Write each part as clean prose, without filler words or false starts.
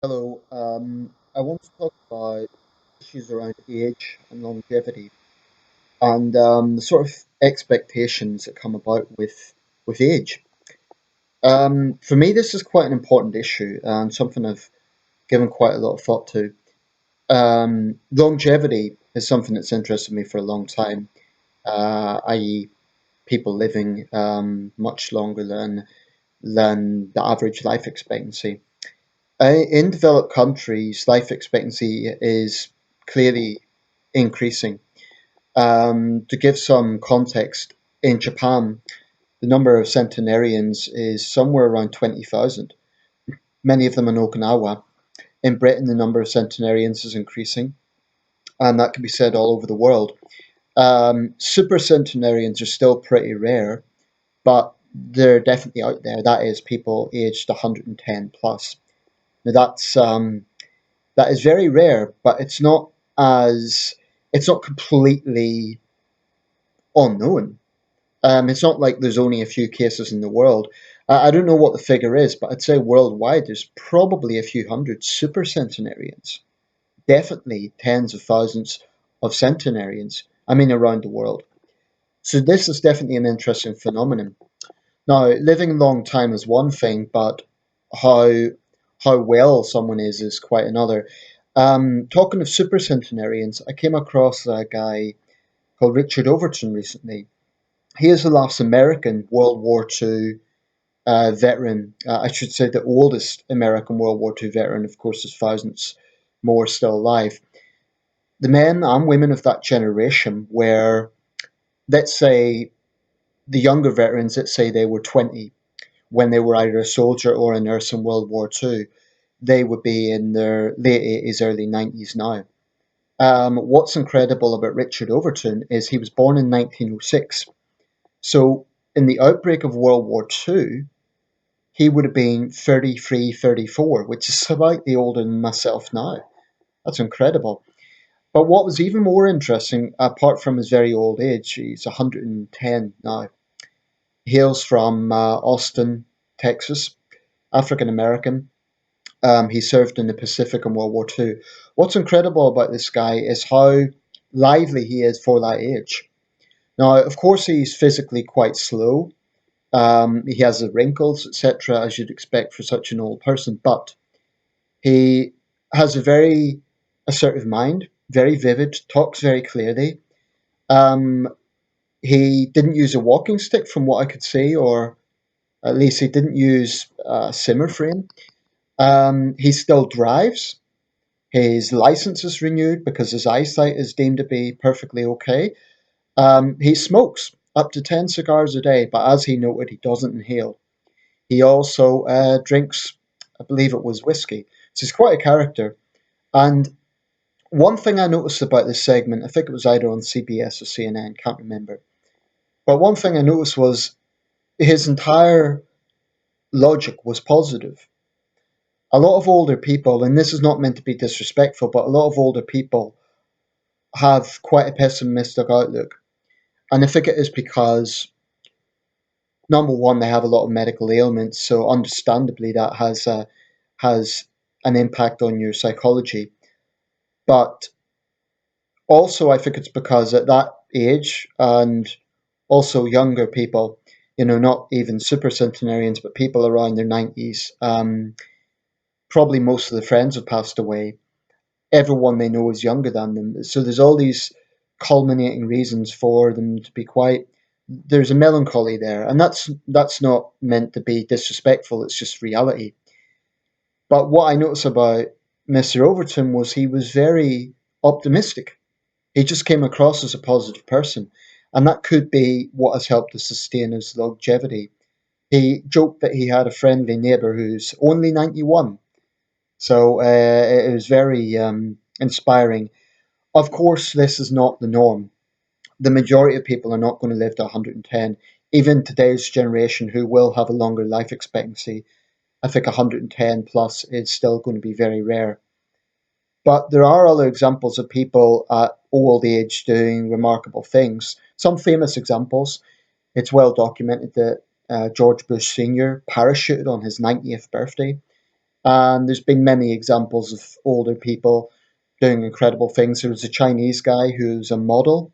Hello. I want to talk about issues around age and longevity and the sort of expectations that come about with age. For me, this is quite an important issue and something I've given quite a lot of thought to. Longevity is something that's interested me for a long time, i.e., people living much longer than the average life expectancy. In developed countries, life expectancy is clearly increasing. To give some context, in Japan, the number of centenarians is somewhere around 20,000, many of them in Okinawa. In Britain, the number of centenarians is increasing, and that can be said all over the world. Super centenarians are still pretty rare, but they're definitely out there. That is, people aged 110 plus. Now, that is very rare, but as it's not completely unknown. It's not like there's only a few cases in the world. I don't know what the figure is, but I'd say worldwide there's probably a few hundred super centenarians. Definitely tens of thousands of centenarians. I mean, around the world. So this is definitely an interesting phenomenon. Now, living a long time is one thing, but how how well someone is quite another. Talking of supercentenarians, I came across a guy called Richard Overton recently. He is the last American World War II veteran. I should say the oldest American World War II veteran. Of course, there's thousands more still alive. The men and women of that generation were, let's say, the younger veterans, let's say they were 20 when they were either a soldier or a nurse in World War II. They would be in their late 80s, early 90s now. What's incredible about Richard Overton is he was born in 1906. So, in the outbreak of World War II, he would have been 33, 34, which is slightly older than myself now. That's incredible. But what was even more interesting, apart from his very old age, he's 110 now, hails from Austin, Texas, African American. He served in the Pacific in World War II. What's incredible about this guy is how lively he is for that age. Now, of course, he's physically quite slow. He has the wrinkles, etc., as you'd expect for such an old person, but he has a very assertive mind, very vivid, talks very clearly. Um, he didn't use a walking stick, from what I could see, or at least he didn't use a Simmer frame. He still drives. His license is renewed because his eyesight is deemed to be perfectly okay. He smokes up to 10 cigars a day, but as he noted, he doesn't inhale. He also drinks, I believe it was whiskey. So he's quite a character. And one thing I noticed about this segment, I think it was either on CBS or CNN, can't remember. But one thing I noticed was his entire logic was positive. A lot of older people, and this is not meant to be disrespectful, but a lot of older people have quite a pessimistic outlook. And I think it is because, number one, they have a lot of medical ailments, so understandably that has an impact on your psychology. But also, I think it's because at that age, and also younger people, not even super centenarians, but people around their 90s, probably most of the friends have passed away. Everyone they know is younger than them. So there's all these culminating reasons for them to be quite. There's a melancholy there, and that's not meant to be disrespectful. It's just reality. But what I noticed about Mr. Overton was he was very optimistic. He just came across as a positive person, and that could be what has helped to sustain his longevity. He joked that he had a friendly neighbour who's only 91, so it was very inspiring. Of course, this is not the norm. The majority of people are not going to live to 110. Even today's generation, who will have a longer life expectancy, I think 110 plus is still going to be very rare. But there are other examples of people at old age doing remarkable things. Some famous examples. It's well documented that George Bush Sr. parachuted on his 90th birthday. And there's been many examples of older people doing incredible things. There was a Chinese guy who's a model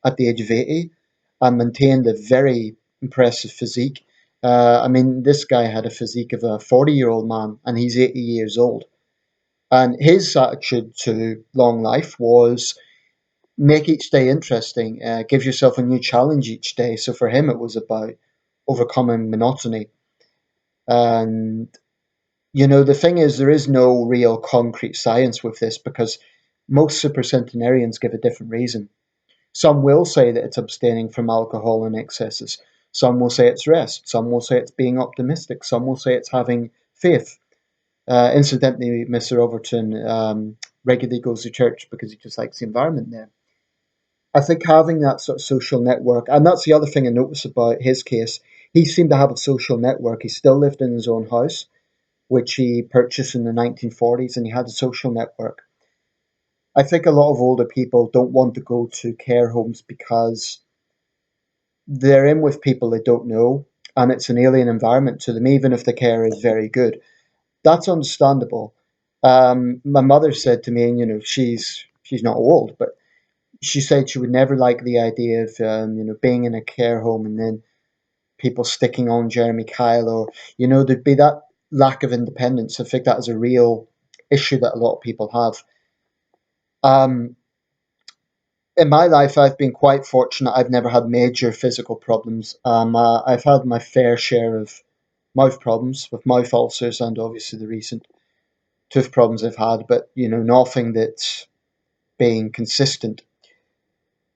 at the age of 80 and maintained a very impressive physique. I mean, this guy had a physique of a 40-year-old man, and he's 80 years old. And his attitude to long life was make each day interesting, give yourself a new challenge each day. So for him, it was about overcoming monotony. And the thing is, there is no real concrete science with this because most supercentenarians give a different reason. Some will say that it's abstaining from alcohol and excesses. Some will say it's rest. Some will say it's being optimistic. Some will say it's having faith. Incidentally, Mr. Overton regularly goes to church because he just likes the environment there. I think having that sort of social network, and that's the other thing I notice about his case, he seemed to have a social network. He still lived in his own house, which he purchased in the 1940s, and he had a social network. I think a lot of older people don't want to go to care homes because they're in with people they don't know, and it's an alien environment to them, even if the care is very good. That's understandable. My mother said to me, and she's not old, but she said she would never like the idea of being in a care home and then people sticking on Jeremy Kyle, or there'd be that lack of independence. I think that is a real issue that a lot of people have. Um, in my life, I've been quite fortunate. I've never had major physical problems. I've had my fair share of mouth problems with mouth ulcers and obviously the recent tooth problems I've had, but nothing that's being consistent.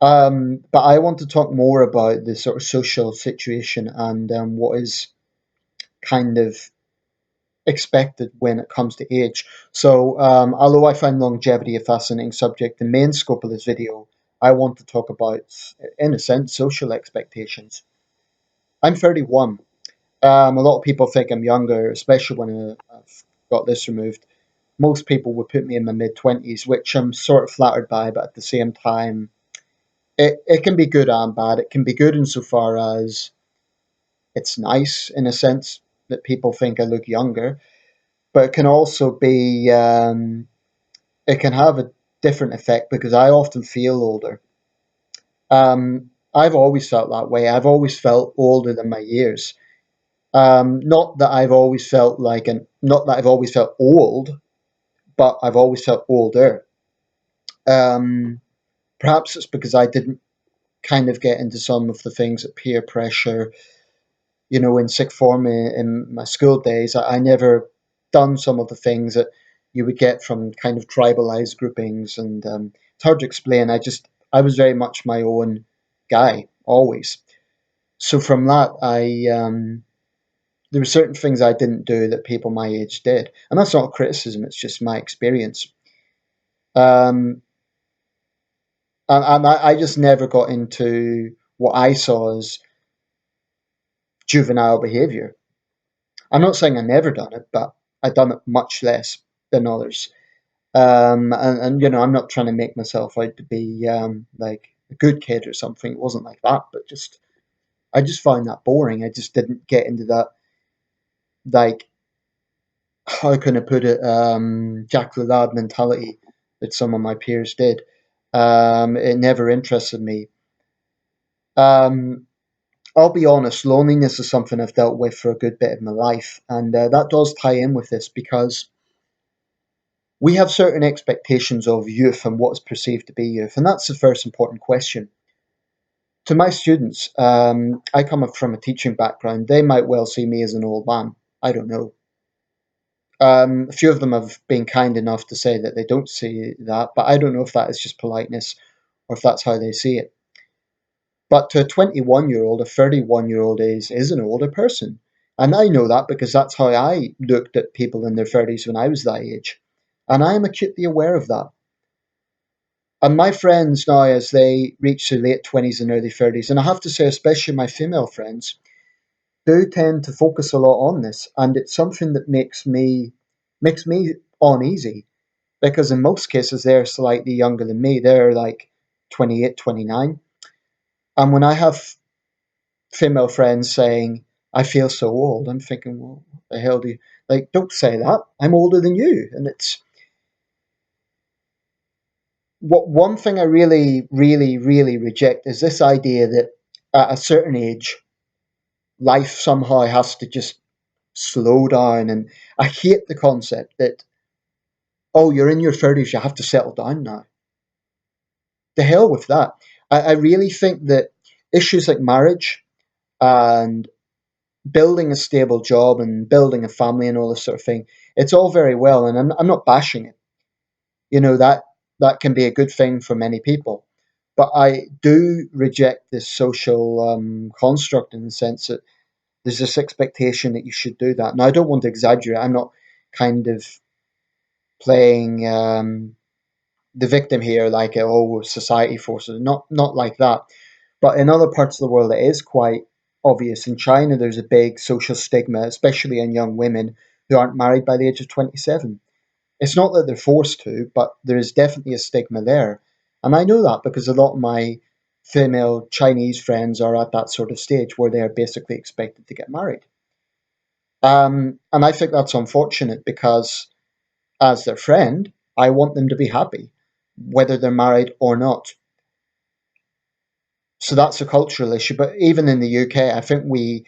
But I want to talk more about the sort of social situation and what is kind of expected when it comes to age. So, although I find longevity a fascinating subject, the main scope of this video, I want to talk about, in a sense, social expectations. I'm 31. A lot of people think I'm younger, especially when I've got this removed. Most people would put me in my mid 20s, which I'm sort of flattered by, but at the same time, it can be good and bad. It can be good insofar as it's nice, in a sense, that people think I look younger, but it can also be it can have a different effect because I often feel older. I've always felt that way. I've always felt older than my years. Not that I've always felt not that I've always felt old, but I've always felt older. Um, Perhaps it's because I didn't kind of get into some of the things that peer pressure, in sixth form in my school days. I never done some of the things that you would get from kind of tribalized groupings, and it's hard to explain. I was very much my own guy always. So from that, I there were certain things I didn't do that people my age did, and that's not a criticism. It's just my experience. Um, and I just never got into what I saw as juvenile behavior. I'm not saying I never done it, but I done it much less than others. And I'm not trying to make myself out to be like a good kid or something. It wasn't like that, but I just found that boring. I just didn't get into that, like, how can I put it, Jack the Lad mentality that some of my peers did. It never interested me. Um, I'll be honest, loneliness is something I've dealt with for a good bit of my life, and that does tie in with this because we have certain expectations of youth and what is perceived to be youth, and that's the first important question. To my students, I come from a teaching background. They might well see me as an old man. I don't know. A few of them have been kind enough to say that they don't see that, but I don't know if that is just politeness or if that's how they see it. But to a 21-year-old, a 31-year-old is an older person. And I know that because that's how I looked at people in their 30s when I was that age. And I am acutely aware of that. And my friends now, as they reach their late 20s and early 30s, and I have to say, especially my female friends, do tend to focus a lot on this. And it's something that makes me uneasy because in most cases they're slightly younger than me. They're like 28, 29. And when I have female friends saying, I feel so old. I'm thinking, well, what the hell do you like? Don't say that. I'm older than you. And it's what one thing I really, really, really reject is this idea that at a certain age, life somehow has to just slow down. And I hate the concept that, oh, you're in your 30s, you have to settle down now. The hell with that. I really think that issues like marriage and building a stable job and building a family and all this sort of thing, it's all very well. And I'm not bashing it. You know, that can be a good thing for many people. But I do reject this social construct in the sense that there's this expectation that you should do that. Now, I don't want to exaggerate. I'm not kind of playing the victim here, like oh, society forces. Not like that. But in other parts of the world, it is quite obvious. In China, there's a big social stigma, especially in young women who aren't married by the age of 27. It's not that they're forced to, but there is definitely a stigma there. And I know that because a lot of my female Chinese friends are at that sort of stage where they are basically expected to get married. And I think that's unfortunate because, as their friend, I want them to be happy, whether they're married or not. So that's a cultural issue. But even in the UK, I think we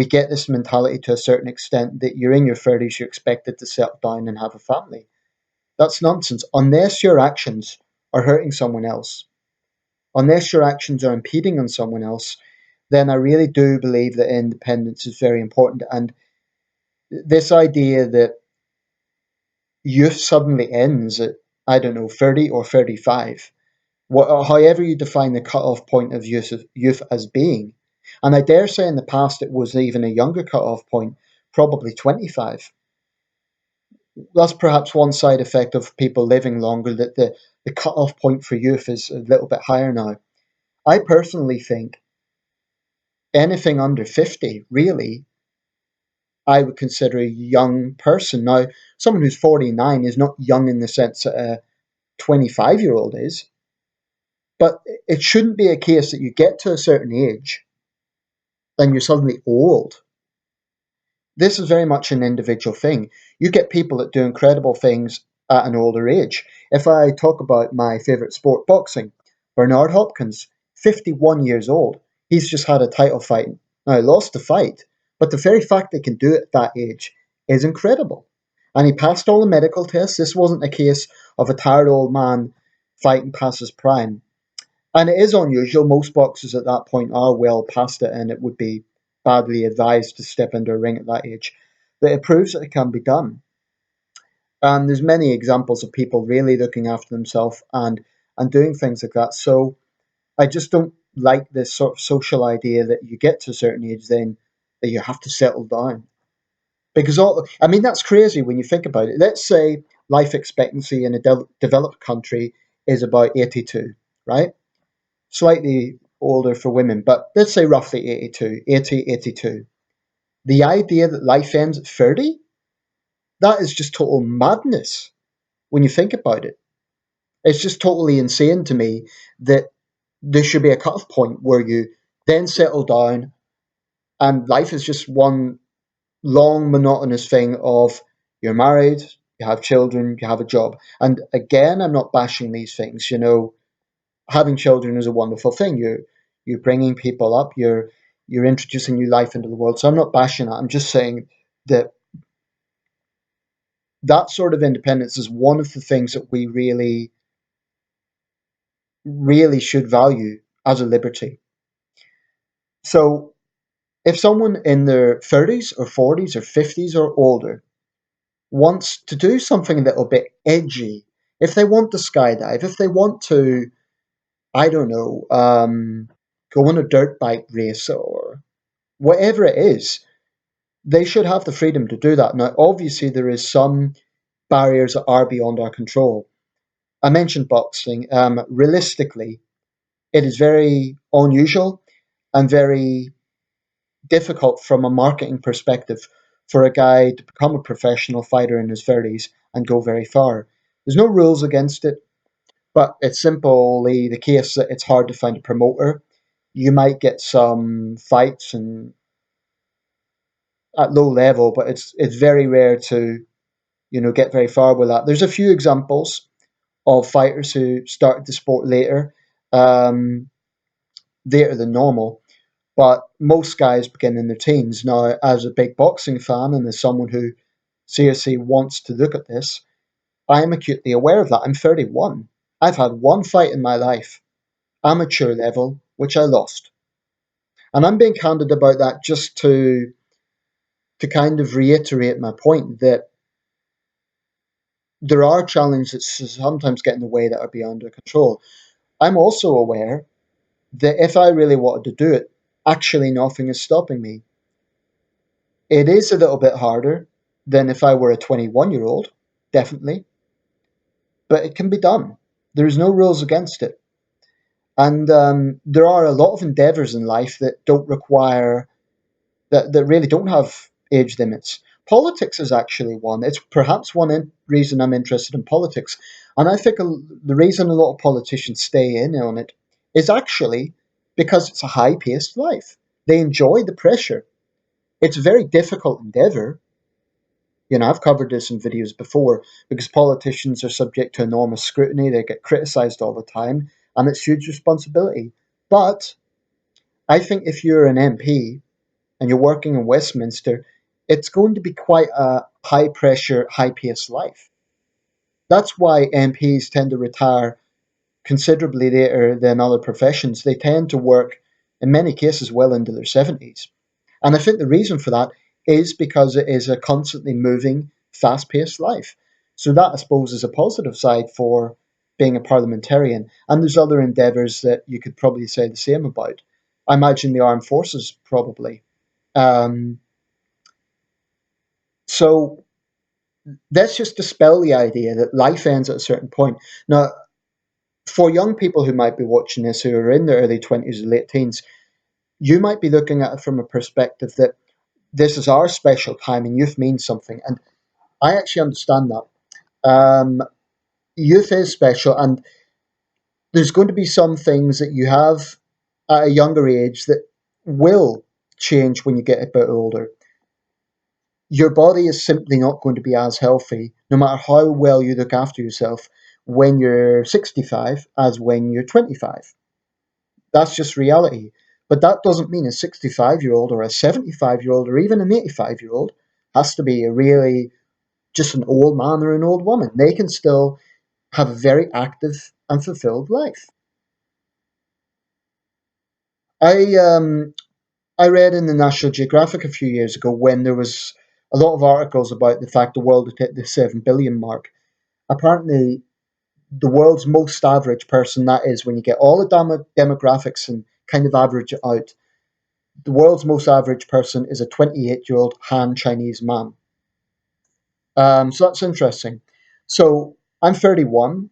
get this mentality to a certain extent that you're in your 30s, you're expected to settle down and have a family. That's nonsense. Unless your actions are hurting someone else, unless your actions are impeding on someone else, then I really do believe that independence is very important. And this idea that youth suddenly ends at, I don't know, 30 or 35, however you define the cut-off point of youth as being. And I dare say in the past it was even a younger cut-off point, probably 25. That's perhaps one side effect of people living longer, that the cut-off point for youth is a little bit higher now. I personally think anything under 50, really, I would consider a young person. Now, someone who's 49 is not young in the sense that a 25-year-old is, but it shouldn't be a case that you get to a certain age and you're suddenly old. This is very much an individual thing. You get people that do incredible things at an older age. If I talk about my favourite sport, boxing, Bernard Hopkins, 51 years old, he's just had a title fight. Now, he lost the fight, but the very fact they can do it at that age is incredible. And he passed all the medical tests. This wasn't a case of a tired old man fighting past his prime. And it is unusual. Most boxers at that point are well past it, and it would be badly advised to step into a ring at that age. But it proves that it can be done. And there's many examples of people really looking after themselves and doing things like that. So I just don't like this sort of social idea that you get to a certain age, then that you have to settle down. Because I mean, that's crazy when you think about it. Let's say life expectancy in a developed country is about 82, right? Slightly older for women, but let's say roughly 82, 80, 82. The idea that life ends at 30, that is just total madness when you think about it. It's just totally insane to me that there should be a cut-off point where you then settle down and life is just one long monotonous thing of you're married, you have children, you have a job. And again, I'm not bashing these things. You know, having children is a wonderful thing. You're bringing people up. You're introducing new life into the world. So I'm not bashing that. I'm just saying that that sort of independence is one of the things that we really, really should value as a liberty. So if someone in their 30s or 40s or 50s or older wants to do something a little bit edgy, if they want to skydive, if they want to, I don't know, go on a dirt bike race or whatever it is, they should have the freedom to do that. Now, obviously, there is some barriers that are beyond our control. I mentioned boxing. Realistically, it is very unusual and very difficult from a marketing perspective for a guy to become a professional fighter in his 30s and go very far. There's no rules against it, but it's simply the case that it's hard to find a promoter. You might get some fights and at low level, but it's very rare to get very far with that. There's a few examples of fighters who started the sport um, later than normal, but most guys begin in their teens. Now, as a big boxing fan and as someone who seriously wants to look at this, I am acutely aware of that. I'm 31. I've had one fight in my life, amateur level, which I lost. And I'm being candid about that just to kind of reiterate my point that there are challenges that sometimes get in the way that are beyond our control. I'm also aware that if I really wanted to do it, actually nothing is stopping me. It is a little bit harder than if I were a 21-year-old, definitely, but it can be done. There's no rules against it. And there are a lot of endeavors in life that don't require, that really don't have age limits. Politics is actually one. It's perhaps reason I'm interested in politics. And I think the reason a lot of politicians stay in on it is actually because it's a high paced life. They enjoy the pressure. It's a very difficult endeavor. I've covered this in videos before because politicians are subject to enormous scrutiny. They get criticized all the time, and it's huge responsibility. But I think if you're an MP and you're working in Westminster, it's going to be quite a high pressure, high paced life. That's why MPs tend to retire considerably later than other professions. They tend to work, in many cases, well into their 70s. And I think the reason for that is because it is a constantly moving, fast paced life. So that, I suppose, is a positive side for being a parliamentarian. And there's other endeavours that you could probably say the same about. I imagine the armed forces, probably. Um, so let's just dispel the idea that life ends at a certain point. Now, for young people who might be watching this who are in their early 20s or late teens, you might be looking at it from a perspective that this is our special time and youth means something. And I actually understand that. Youth is special, and there's going to be some things that you have at a younger age that will change when you get a bit older. Your body is simply not going to be as healthy, no matter how well you look after yourself, when you're 65 as when you're 25. That's just reality. But that doesn't mean a 65-year-old or a 75-year-old or even an 85-year-old has to be a really just an old man or an old woman. They can still have a very active and fulfilled life. I I read in the National Geographic a few years ago when there was a lot of articles about the fact the world had hit the 7 billion mark. Apparently, the world's most average person, that is, when you get all the demographics and kind of average it out, the world's most average person is a 28-year-old Han Chinese man. So that's interesting. So I'm 31.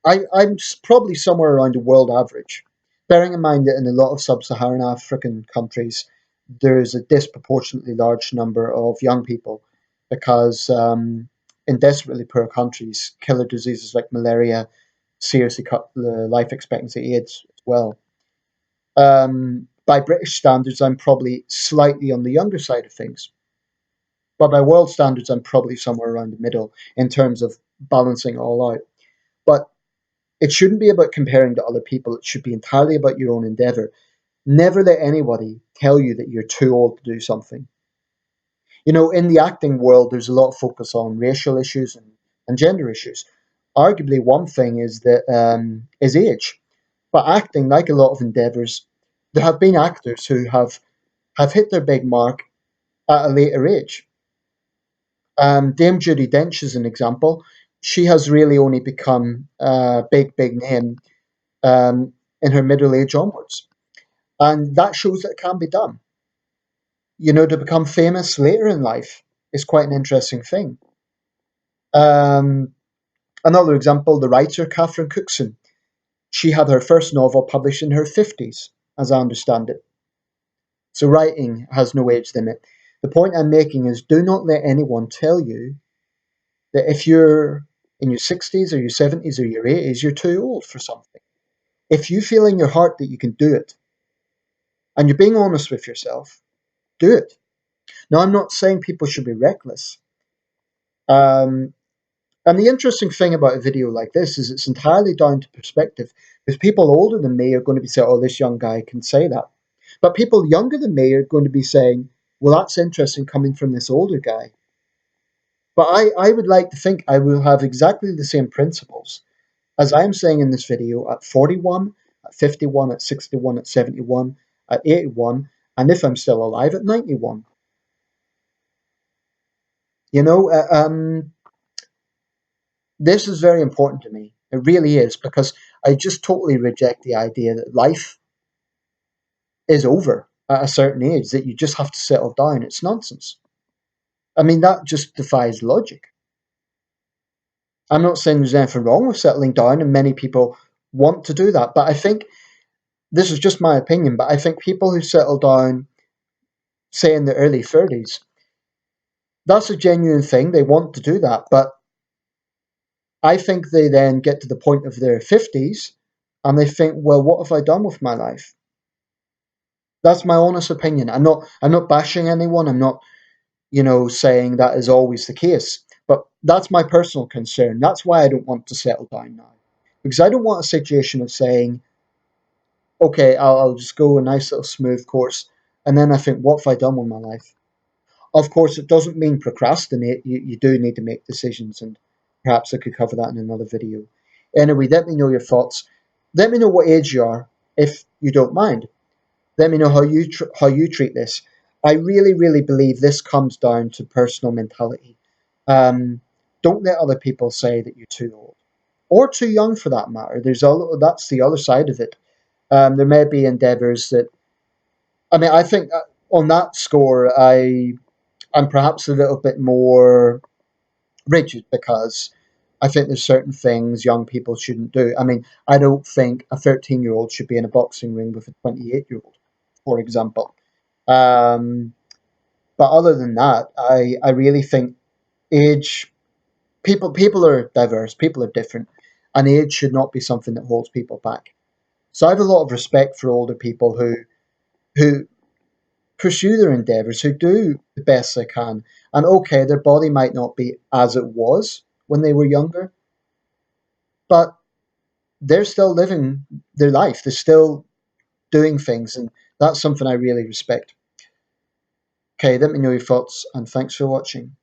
I'm probably somewhere around the world average, bearing in mind that in a lot of sub-Saharan African countries, there's a disproportionately large number of young people because in desperately poor countries, killer diseases like malaria seriously cut the life expectancy age as well. By British standards, I'm probably slightly on the younger side of things, but by world standards, I'm probably somewhere around the middle in terms of balancing it all out. But it shouldn't be about comparing to other people. It should be entirely about your own endeavor. Never let anybody tell you that you're too old to do something. In the acting world, there's a lot of focus on racial issues and gender issues. Arguably, one thing is age. But acting, like a lot of endeavors, there have been actors who have hit their big mark at a later age. Dame Judi Dench is an example. She has really only become a big name in her middle age onwards. And that shows that it can be done. To become famous later in life is quite an interesting thing. Um, Another example, the writer Catherine Cookson. She had her first novel published in her 50s, as I understand it. So writing has no age limit. The point I'm making is do not let anyone tell you that if you're in your 60s or your 70s or your 80s, you're too old for something. If you feel in your heart that you can do it, and you're being honest with yourself, do it. Now, I'm not saying people should be reckless. Um, and the interesting thing about a video like this is it's entirely down to perspective. Because people older than me are going to be saying, oh, this young guy can say that. But people younger than me are going to be saying, well, that's interesting coming from this older guy. But I would like to think I will have exactly the same principles as I'm saying in this video at 41, at 51, at 61, at 71, at 81, and if I'm still alive, at 91. You know, this is very important to me. It really is, because I just totally reject the idea that life is over at a certain age, that you just have to settle down. It's nonsense. I mean, that just defies logic. I'm not saying there's anything wrong with settling down, and many people want to do that, but I think this is just my opinion. But I think people who settle down, say in their early 30s, that's a genuine thing. They want to do that. But I think they then get to the point of their 50s and they think, well, what have I done with my life? That's my honest opinion. I'm not bashing anyone. I'm not, saying that is always the case. But that's my personal concern. That's why I don't want to settle down now. Because I don't want a situation of saying, okay, I'll just go a nice little smooth course. And then I think, what have I done with my life? Of course, it doesn't mean procrastinate. You do need to make decisions, and perhaps I could cover that in another video. Anyway, let me know your thoughts. Let me know what age you are, if you don't mind. Let me know how you treat this. I really, really believe this comes down to personal mentality. Um, don't let other people say that you're too old or too young, for that matter. That's the other side of it. There may be endeavors that, I mean, I think on that score, I'm perhaps a little bit more rigid, because I think there's certain things young people shouldn't do. I mean, I don't think a 13-year-old should be in a boxing ring with a 28-year-old, for example. Um, but other than that, I really think age people are diverse, people are different, and age should not be something that holds people back. So I have a lot of respect for older people who pursue their endeavors, who do the best they can. And okay, their body might not be as it was when they were younger, but they're still living their life. They're still doing things, and that's something I really respect. Okay, let me know your thoughts, and thanks for watching.